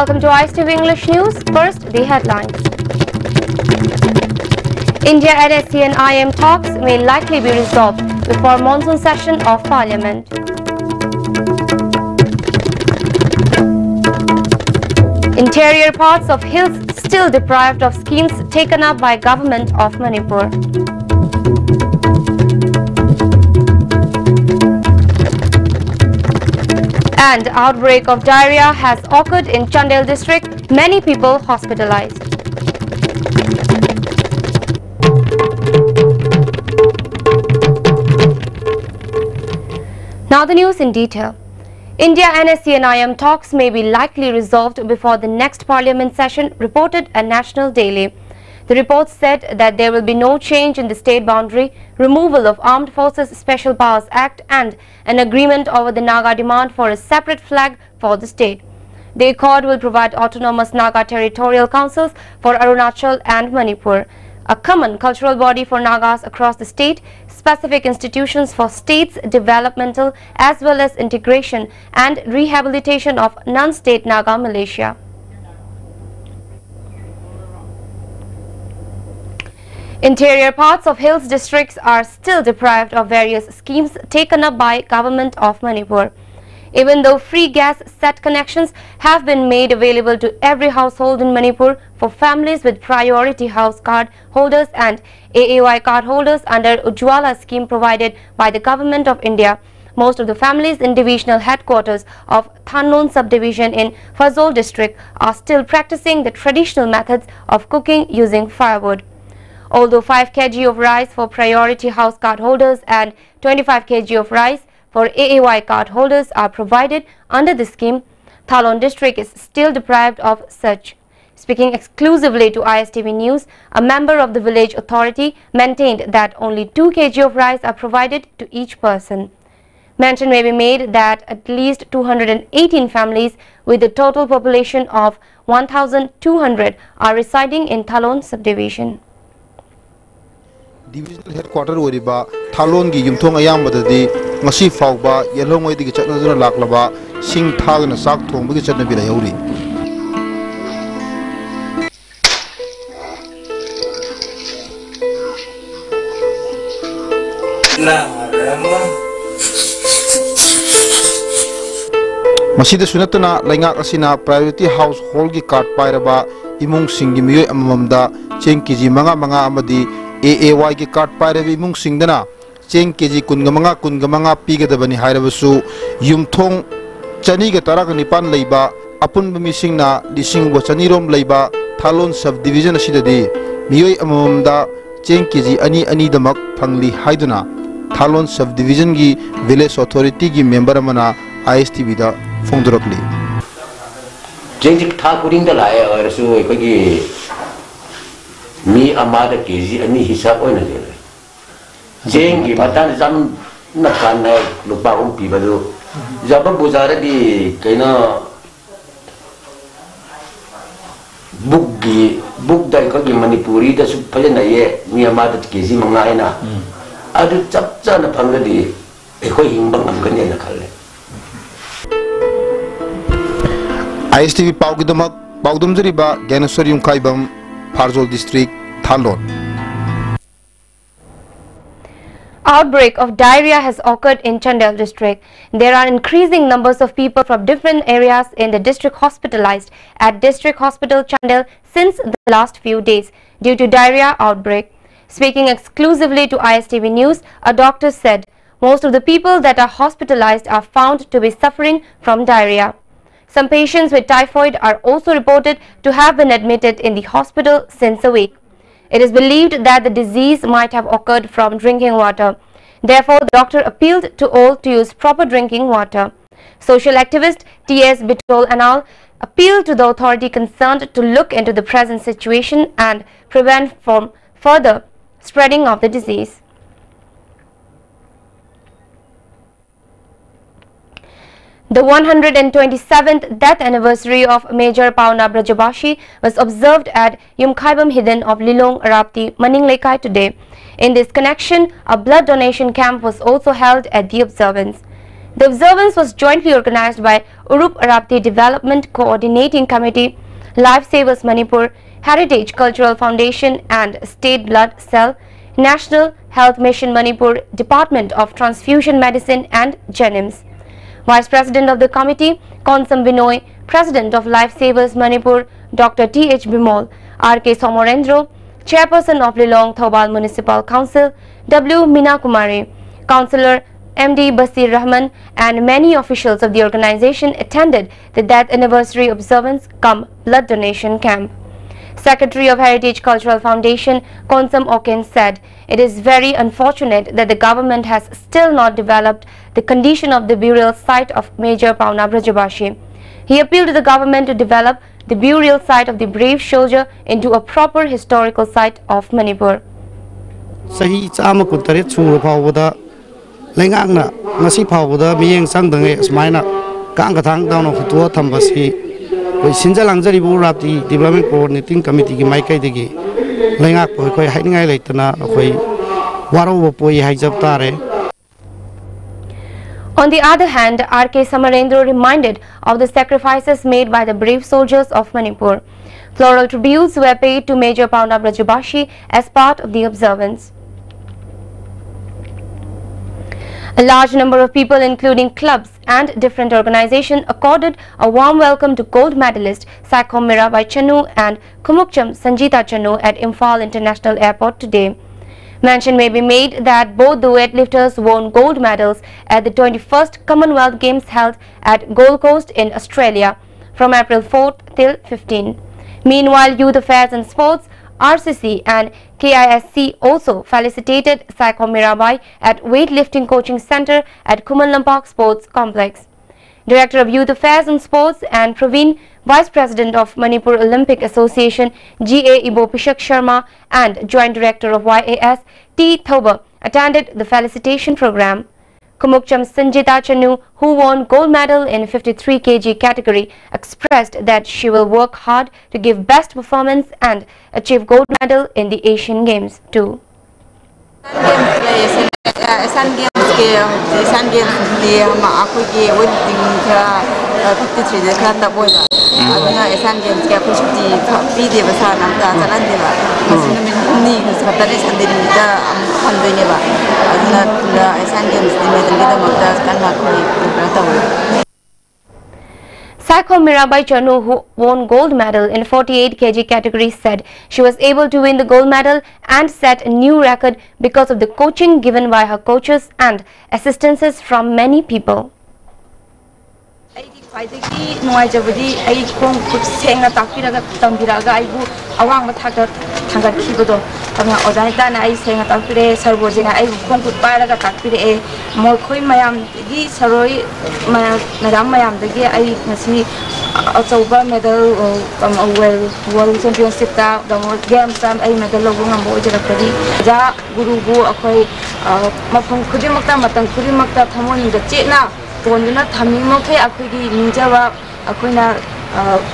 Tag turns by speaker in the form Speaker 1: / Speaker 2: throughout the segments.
Speaker 1: Welcome to ICTV English News. First, the headlines. India and ASEAN-IM talks may likely be resolved before monsoon session of Parliament. Interior parts of hills still deprived of schemes taken up by government of Manipur. And outbreak of diarrhea has occurred in Chandel district, many people hospitalized. Now the news in detail. India and ASEAN-IM talks may be likely resolved before the next parliament session, reported a national daily. The report said that there will be no change in the state boundary, removal of Armed Forces Special Powers Act and an agreement over the Naga demand for a separate flag for the state. The accord will provide autonomous Naga territorial councils for Arunachal and Manipur, a common cultural body for Nagas across the state, specific institutions for states' developmental as well as integration and rehabilitation of non-state Naga militia. Interior parts of hills districts are still deprived of various schemes taken up by government of Manipur. Even though free gas set connections have been made available to every household in Manipur for families with priority house card holders and AAY card holders under Ujjwala scheme provided by the Government of India, most of the families in divisional headquarters of Thanlon subdivision in Fazol district are still practicing the traditional methods of cooking using firewood. Although 5 kg of rice for priority house card holders and 25 kg of rice for AAY card holders are provided under the scheme, Thalon district is still deprived of such. Speaking exclusively to ISTV News, a member of the village authority maintained that only 2 kg of rice are provided to each person. Mention may be made that at least 218 families with a total population of 1,200 are residing in Thalon subdivision.
Speaker 2: Divisional headquarter oriba Thalon gi yumthong ayambadadi ngasi fawba yelhongoi digi chatnaduna laklaba sing thagna sak thongba gi chatna bila yauri masida sunatana laingak asina priority household gi card pairaba imung singi miyoi amamamda cheng kg manga amadi AAY की card पायरबी मुंग सिंगदना Cheng KG कुनगमंगा पीगदबनी हायरबसु युमथोंग चनी के तरक निपान लैबा अपुन मिसिंगना लिसिंग व चनीरोम लैबा Tharon sub division असिददी मियोय अममदा Cheng KG अनि दमक फंगली हायदुना Tharon sub division की village authority की member अमना ISTV दा फोंदरकली
Speaker 3: चेंग था कुरिंग द लाए अरसु एकोगी मी अमाद केजी अनि हिसाब ओइना देले जेंग की पतान जम नखान है लुपा उम पीबदो जब बुजार दी कैना बुक दा की मणिपुरी दा सु फजन ये मी अमाद केजी मंगाइना अदु चपचा न फंगदी एखो हिंबंग हमगने न खले
Speaker 2: ISTV पाउगिदमक पाउदमजरिबा गैनसरियम काइबम Fazol district, Thalon.
Speaker 1: Outbreak of diarrhea has occurred in Chandel district. There are increasing numbers of people from different areas in the district hospitalized at District Hospital Chandel since the last few days due to diarrhea outbreak. Speaking exclusively to ISTV News, a doctor said most of the people that are hospitalized are found to be suffering from diarrhea. Some patients with typhoid are also reported to have been admitted in the hospital since a week. It is believed that the disease might have occurred from drinking water. Therefore, the doctor appealed to all to use proper drinking water. Social activist T.S. Bitol Anal appealed to the authority concerned to look into the present situation and prevent from further spreading of the disease. The 127th death anniversary of Major Pauna Brajabashi was observed at Yumkhaibam Hidden of Lilong Arapti, Maninglekai today. In this connection, a blood donation camp was also held at the observance. The observance was jointly organized by Urup Arapti Development Coordinating Committee, Lifesavers Manipur, Heritage Cultural Foundation and State Blood Cell, National Health Mission Manipur, Department of Transfusion Medicine and GENIMS. Vice President of the committee, Konsam Binoy, President of Lifesavers Manipur, Dr. T.H. Bimol, R.K. Somorendro, Chairperson of Lilong Thobal Municipal Council, W. Meena Kumari, Councillor M.D. Basir Rahman and many officials of the organization attended the death anniversary observance cum blood donation camp. Secretary of Heritage Cultural Foundation, Konsam Oken, said, "It is very unfortunate that the government has still not developed the condition of the burial site of Major Pauna Brajabashi." He appealed to the government to develop the burial site of the brave soldier into a proper historical site of Manipur.
Speaker 4: Sahi chama kutaret sung pawda lengangna ngasi pawda miyeng sangdange smaina kang kathang dawn khitua thambasi Sinja Langjari Rapti Development Coordinating Committee ki maikai degi lengak poi khoi haingai leitana khoi waro poi haijab tare.
Speaker 1: On the other hand, R.K. Samarendra reminded of the sacrifices made by the brave soldiers of Manipur. Floral tributes were paid to Major Pauna Brajabashi as part of the observance. A large number of people, including clubs and different organizations, accorded a warm welcome to gold medalist Saikhom Mirabai Chanu and Kumukcham Sanjita Chanu at Imphal International Airport today. Mention may be made that both the weightlifters won gold medals at the 21st Commonwealth Games held at Gold Coast in Australia from April 4th till 15. Meanwhile, Youth Affairs and Sports, RCC and KISC also felicitated Saikhom Mirabai at Weightlifting Coaching Center at Kumalampak Sports Complex. Director of Youth Affairs and Sports and Praveen, Vice President of Manipur Olympic Association G.A. Ibo Pishak Sharma and Joint Director of YAS T. Thoba attended the felicitation program. Kumukcham Sanjita Chanu, who won gold medal in 53 kg category, expressed that she will work hard to give best performance and achieve gold medal in the Asian Games too.
Speaker 5: Asian Games di aku ki weighting ka 53 de ka ta boiba aduna Asian Games ka ko shti pi de basa nam ta jalan de ba masin ni ka ta de sandiri da handoi ne ba aduna Asian Games di medal da makta kan ma ko ta boiba.
Speaker 1: Saikhom Mirabai Chanu, who won gold medal in 48 kg category, said she was able to win the gold medal and set a new record because of the coaching given by her coaches and assistances from many people.
Speaker 6: Khwaidagi nuaijabadi ai khong khut senga takpiraga tambiraga aibu awangma thangat khibado tamna odaita na ai senga takpire sarbojenga ai khong khut paraga takpire moi khoi mayam gi saroi madam mayam dagi ai ngasi achauba medal world championship ta games tam ai medal logo ngambo jarakari ja gurubu akhoi mafung khudimakta matang khudimakta thamon da chena Ponduna Tami Moke Akugi Ninjava Akuna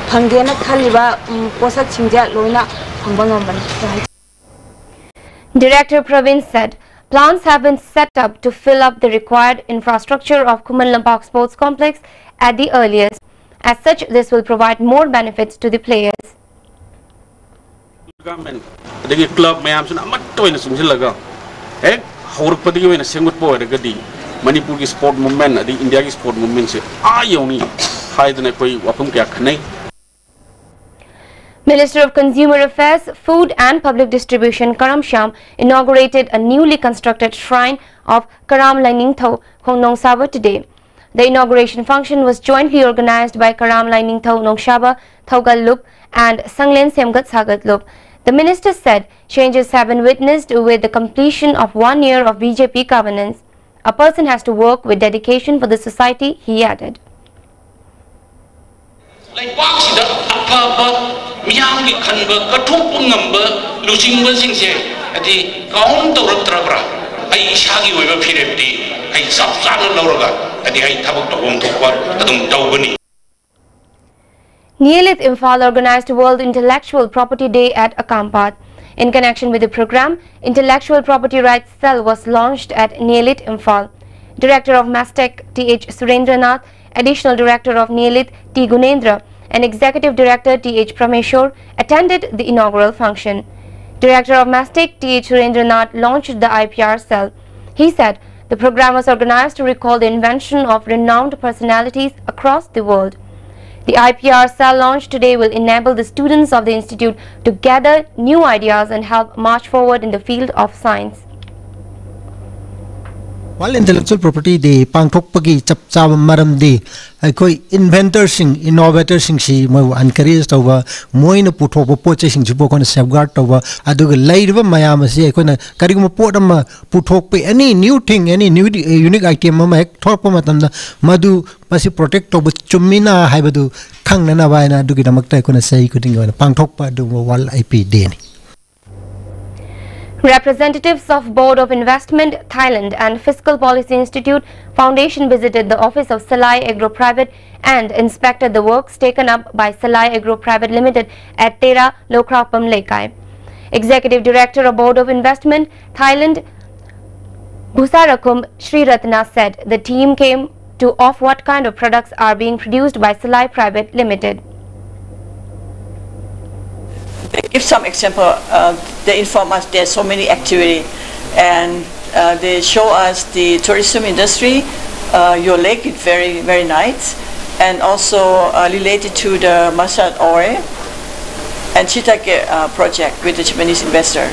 Speaker 6: Pangena Kaliba Posa Chinja Lona Pambangaman.
Speaker 1: Director Praveen said plans have been set up to fill up the required infrastructure of Kumalampak Sports Complex at the earliest. As such, this will provide more benefits to the players.
Speaker 7: Government, the club may have some Laga. Eh, how particular in a single boy, the Gadi. Manipur ki sport movement, the India ki sport movement se ayoni high than a koi wapum kya khanai.
Speaker 1: Minister of Consumer Affairs, Food and Public Distribution Karam Shyam inaugurated a newly constructed shrine of Karam Laining Tho, Khongnong Saba today. The inauguration function was jointly organized by Karam Laining Tho Nong Shaba, Thogal Lup and Sanglen Semgat Sagat Lup. The minister said changes have been witnessed with the completion of 1 year of BJP governance. A person has to work with dedication for the society, he added.
Speaker 8: Like box the Miyam Kanba, Katupun number, losing buzzing say, at the count of Trabra, I shaggy with a period, I subsana Laura, at the high tabak to home to what, Adam Dogani.
Speaker 1: Neelith Imphal organized World Intellectual Property Day at Akampat. In connection with the program, Intellectual Property Rights Cell was launched at Neelith Imphal. Director of Mastec T.H. Surendranath, Additional Director of Niyalit T. Gunendra, and Executive Director T.H. Prameshwar attended the inaugural function. Director of Mastec T.H. Surendranath launched the IPR cell. He said the program was organized to recall the invention of renowned personalities across the world. The IPR cell launch today will enable the students of the institute to gather new ideas and help march forward in the field of science.
Speaker 9: While Intellectual Property Day pangthokpagi chapchaba maramdi aikoi inventors sing innovators sing si moi encourage tawba moina puthokpa poche sing jibo kon safeguard tawba aduga leiba mayam si aikoi kariguma pot ama puthokpe any new thing any new unique item ama ek thorpa matamda madu masi protect tawba chumina haibadu khangnana baina adugi damakta aikoi sei kuding pangthokpa du wal IP day ni.
Speaker 1: Representatives of Board of Investment, Thailand and Fiscal Policy Institute Foundation visited the office of Salai Agro Private and inspected the works taken up by Salai Agro Private Limited at Tera Lokrapam Lekai. Executive Director of Board of Investment, Thailand, Bhusarakum Sri Ratna said the team came to off what kind of products are being produced by Salai Private Limited.
Speaker 10: They give some example, they inform us there's so many activity, and they show us the tourism industry. Your lake is very, very nice, and also related to the Masat Ore and Chitake project with the Japanese investors.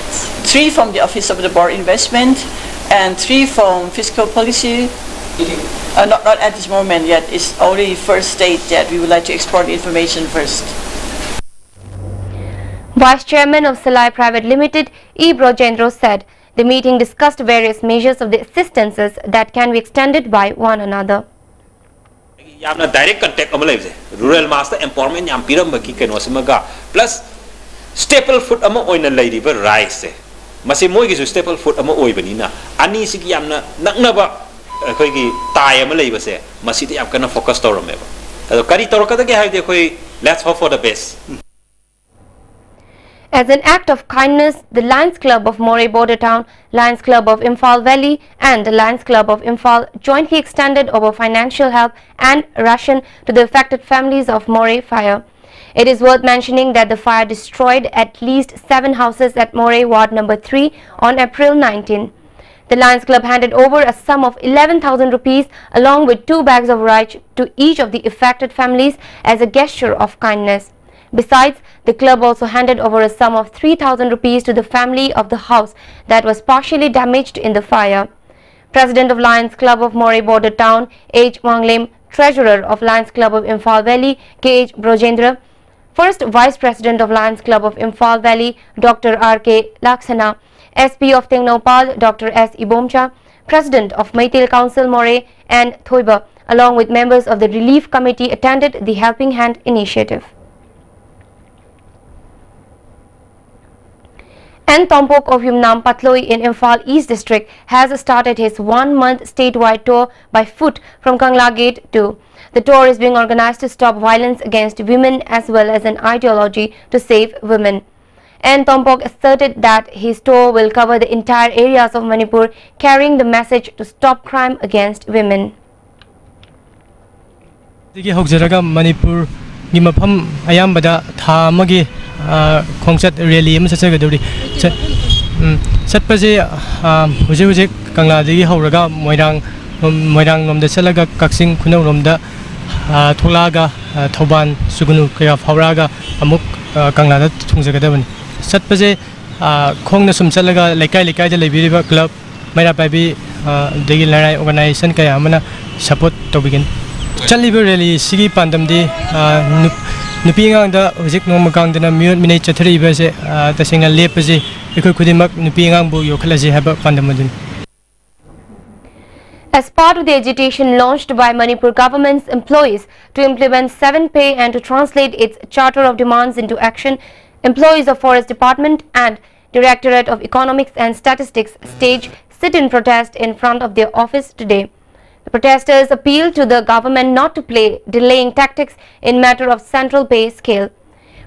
Speaker 10: 3 from the Office of the Board Investment and 3 from Fiscal Policy. Not at this moment yet, it's only first stage that we would like to explore the information first.
Speaker 1: Vice Chairman of Salai Private Limited, E. Brojendro said the meeting discussed various measures of the assistances that can be extended by one another.
Speaker 11: Yamna direct contact amalai rural master empowerment yam piram baki keno simaga plus staple food ama oina lady ba rice masi moi gi staple food ama oi banina ani sigi yamna nakna ba khoi gi tai ama lei ba se masi ti yam kana focus tawrame ba ado kari tawraka ge haide khoi let's hope for the best.
Speaker 1: As an act of kindness, the Lions Club of Moray Border Town, Lions Club of Imphal Valley and the Lions Club of Imphal jointly extended over financial help and ration to the affected families of Moray fire. It is worth mentioning that the fire destroyed at least 7 houses at Moray Ward number 3 on April 19. The Lions Club handed over a sum of 11,000 rupees along with 2 bags of rice to each of the affected families as a gesture of kindness. Besides, the club also handed over a sum of 3,000 rupees to the family of the house that was partially damaged in the fire. President of Lions Club of Moray Border Town, H. Wanglem, Treasurer of Lions Club of Imphal Valley, K. H. Brojendra, First Vice President of Lions Club of Imphal Valley, Dr. R. K. Laksana, SP of Tengnopal, Dr. S. Ibomcha, President of Meitei Council Moray and Thoiba, along with members of the Relief Committee attended the Helping Hand initiative. N. Tompok of Yumnam Patloi in Imphal East District has started his 1-month statewide tour by foot from Kangla Gate to. The tour is being organized to stop violence against women as well as an ideology to save women. N. Tompok asserted that his tour will cover the entire areas of Manipur, carrying the message to stop crime against women.
Speaker 12: Manipur Gimapam Ayambada Thamagi Kongsat Really Msagaduri Satpazi Uji Kangladi Horaga Moirang Nom the Selaga Kaxing Kuno Romda Tulaga Toban Sugunu Kaya Horaga Amuk Kanglada Tungzagadan Satpazi Kong the Sumsalaga Lekai Lekai the Liberiba Club Mera Baby Digi Lanai Organization Kayamana support to begin. Chalibu really Sigi Pandamdi Nupingang the Zik Nomakang the miniature 3 verse the singer Lepazi, Ikudimak Nupingang Bu Yokalazi have a Pandamadin.
Speaker 1: As part of the agitation launched by Manipur government's employees to implement 7-pay and to translate its Charter of Demands into action, employees of Forest Department and Directorate of Economics and Statistics staged sit-in protest in front of their office today. The protesters appealed to the government not to play delaying tactics in matter of central pay scale.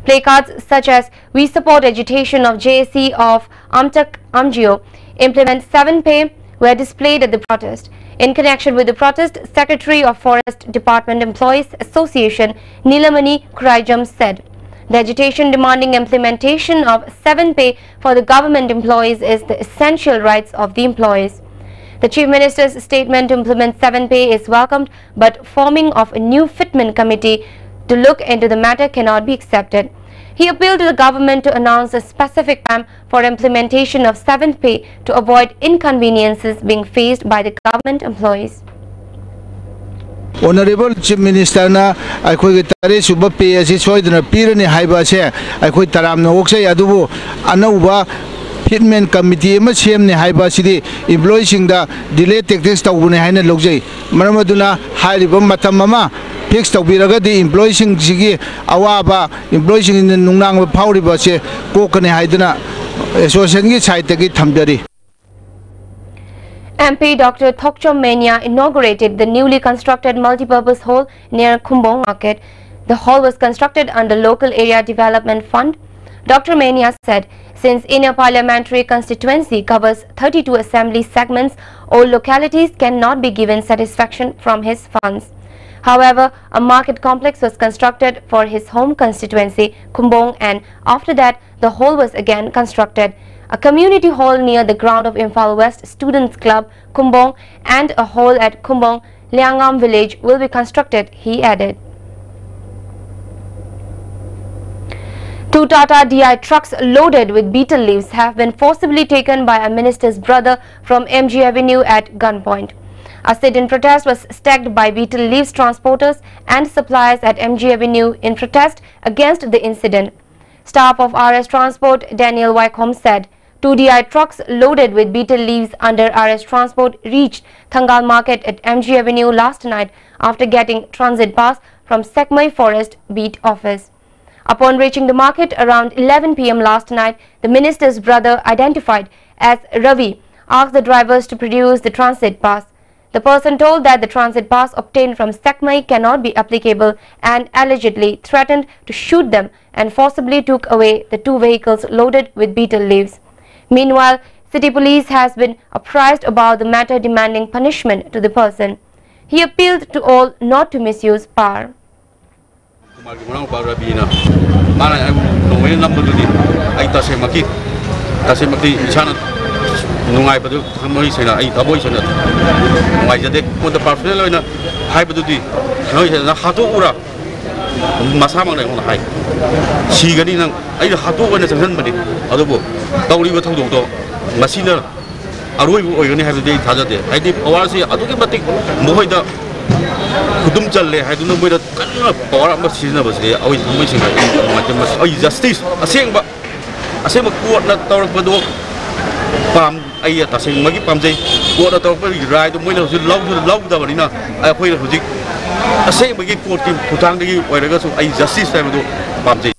Speaker 1: Placards such as "We support agitation of JSC of Amtak Amgio, implement 7-pay" were displayed at the protest. In connection with the protest, Secretary of Forest Department Employees Association Nilamani Kraijam said, the agitation demanding implementation of 7 pay for the government employees is the essential rights of the employees. The Chief Minister's statement to implement 7 pay is welcomed, but forming of a new fitment committee to look into the matter cannot be accepted. He appealed to the government to announce a specific time for implementation of 7th pay to avoid inconveniences being faced by the government employees.
Speaker 13: Honorable Chief Minister na akhoi tare suba pay asi soidna pirani haiba se akhoi taram na oksai adubu anauba fitment committee ma semne haiba sidi employee singda delay tax tawbune haina logjai maramaduna hairiba matam mama fix tawbiraga di employee sing sigi awaba employee sing nungnang phawriba se kokane haiduna association gi side tagi thamjari.
Speaker 1: MP Dr. Thokchom Menia inaugurated the newly constructed multipurpose hall near Khumbong Market. The hall was constructed under Local Area Development Fund. Dr. Menia said, since inner parliamentary constituency covers 32 assembly segments, all localities cannot be given satisfaction from his funds. However, a market complex was constructed for his home constituency, Khumbong, and after that, the hall was again constructed. A community hall near the ground of Imphal West Students Club, Khumbong, and a hall at Khumbong, Liangam village will be constructed, he added. 2 Tata DI trucks loaded with betel leaves have been forcibly taken by a minister's brother from MG Avenue at gunpoint. A sit-in protest was staged by betel leaves transporters and suppliers at MG Avenue in protest against the incident. Staff of RS Transport Daniel Wycombe said, 2 DI trucks loaded with betel leaves under RS Transport reached Thangal Market at MG Avenue last night after getting transit pass from Sekmai Forest Beat Office. Upon reaching the market around 11 p.m. last night, the minister's brother, identified as Ravi, asked the drivers to produce the transit pass. The person told that the transit pass obtained from Sekmai cannot be applicable and allegedly threatened to shoot them and forcibly took away the 2 vehicles loaded with betel leaves. Meanwhile, city police has been apprised about the matter, demanding punishment to the person. He appealed to all not to misuse power.
Speaker 7: Nungai badu khamoi sena ai taboi sena nungai jade ko da personal oina hai badu di noi sena hatu ura masa mang nei on hai sigani nang ai hatu oina sanghan bani adubo tawri ba thong do masina aroi bu oigani hai badu thajade ai di awasi aduki batik mohoi da kudum challe hai dunu boida kanna power am sina basi ai moi singa ai justice asengba court na tawrak badu pam ai ta sing magi pam jai court na tawrak badu rai do moi na su lau da bani na ai khoi na hujik aseng magi court ki khutang gi oiraga su ai justice time do pam jai.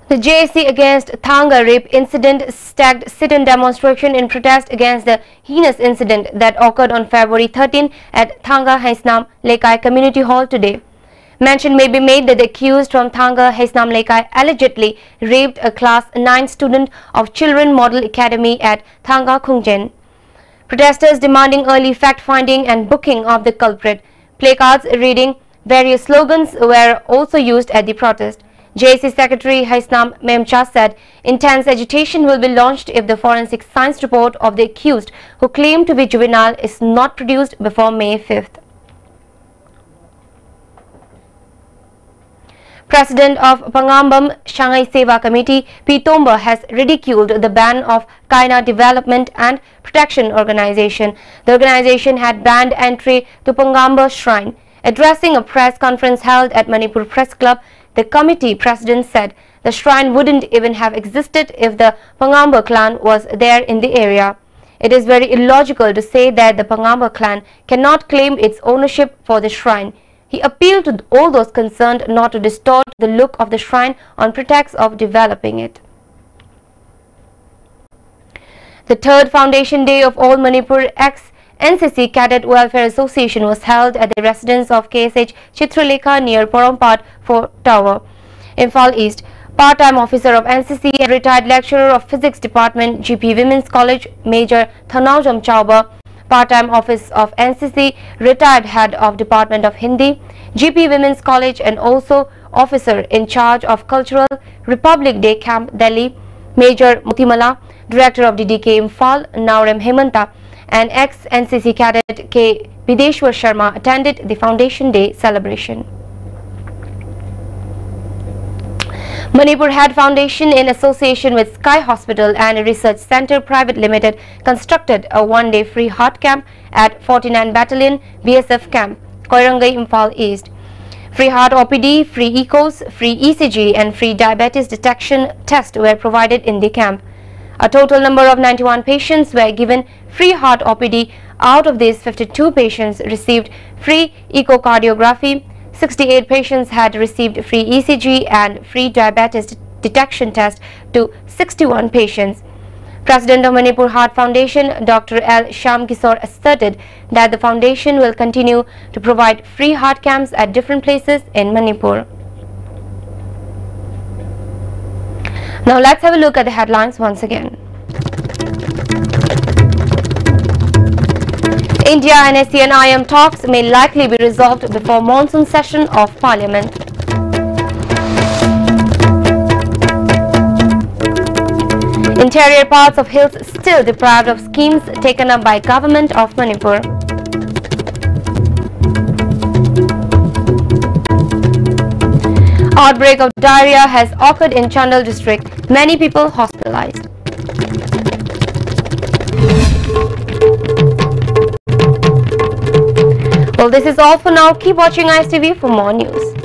Speaker 1: The JAC against Thanga rape incident staged sit-in demonstration in protest against the heinous incident that occurred on February 13 at Thanga Haisnam Lekai Community Hall today. Mention may be made that the accused from Thanga Haisnam Lekai allegedly raped a class 9 student of Children Model Academy at Thanga Khungjen. Protesters demanding early fact-finding and booking of the culprit. Placards reading various slogans were also used at the protest. JAC Secretary Haisnam Memcha said intense agitation will be launched if the forensic science report of the accused, who claimed to be juvenile, is not produced before May 5th. President of Pangambam Shanghai Seva Committee, P. Tomba, has ridiculed the ban of Kaina Development and Protection Organization. The organization had banned entry to Pangamba Shrine. Addressing a press conference held at Manipur Press Club, the committee president said the shrine wouldn't even have existed if the Pangamba clan was there in the area. It is very illogical to say that the Pangamba clan cannot claim its ownership for the shrine. He appealed to all those concerned not to distort the look of the shrine on pretext of developing it. The third Foundation Day of All Manipur ex-NCC Cadet Welfare Association was held at the residence of KSH Chitralekha near Porompat Tower, Imphal East. Part-time officer of NCC and retired lecturer of Physics Department, GP Women's College, Major Thanaujam Chauba, part-time office of NCC, retired head of Department of Hindi, GP Women's College, and also officer in charge of Cultural Republic Day Camp, Delhi, Major Mutimala, Director of DDK Imphal, Naurem Hemanta, and ex-NCC cadet K. Bideshwar Sharma attended the Foundation Day celebration. Manipur Head Foundation, in association with Sky Hospital and Research Center Private Limited, constructed a one-day free heart camp at 49 Battalion BSF Camp, Koirangai, Imphal East. Free heart OPD, free echos, free ECG and free diabetes detection test were provided in the camp. A total number of 91 patients were given free heart OPD. Out of these, 52 patients received free echocardiography, 68 patients had received free ECG and free diabetes detection test to 61 patients. President of Manipur Heart Foundation, Dr. L. Shyam Kishore, asserted that the foundation will continue to provide free heart camps at different places in Manipur. Now let's have a look at the headlines once again. India and ASEAN-IM talks may likely be resolved before monsoon session of Parliament. Interior parts of hills still deprived of schemes taken up by Government of Manipur. Outbreak of diarrhea has occurred in Chandal district. Many people hospitalized. Well, this is all for now. Keep watching ICE TV for more news.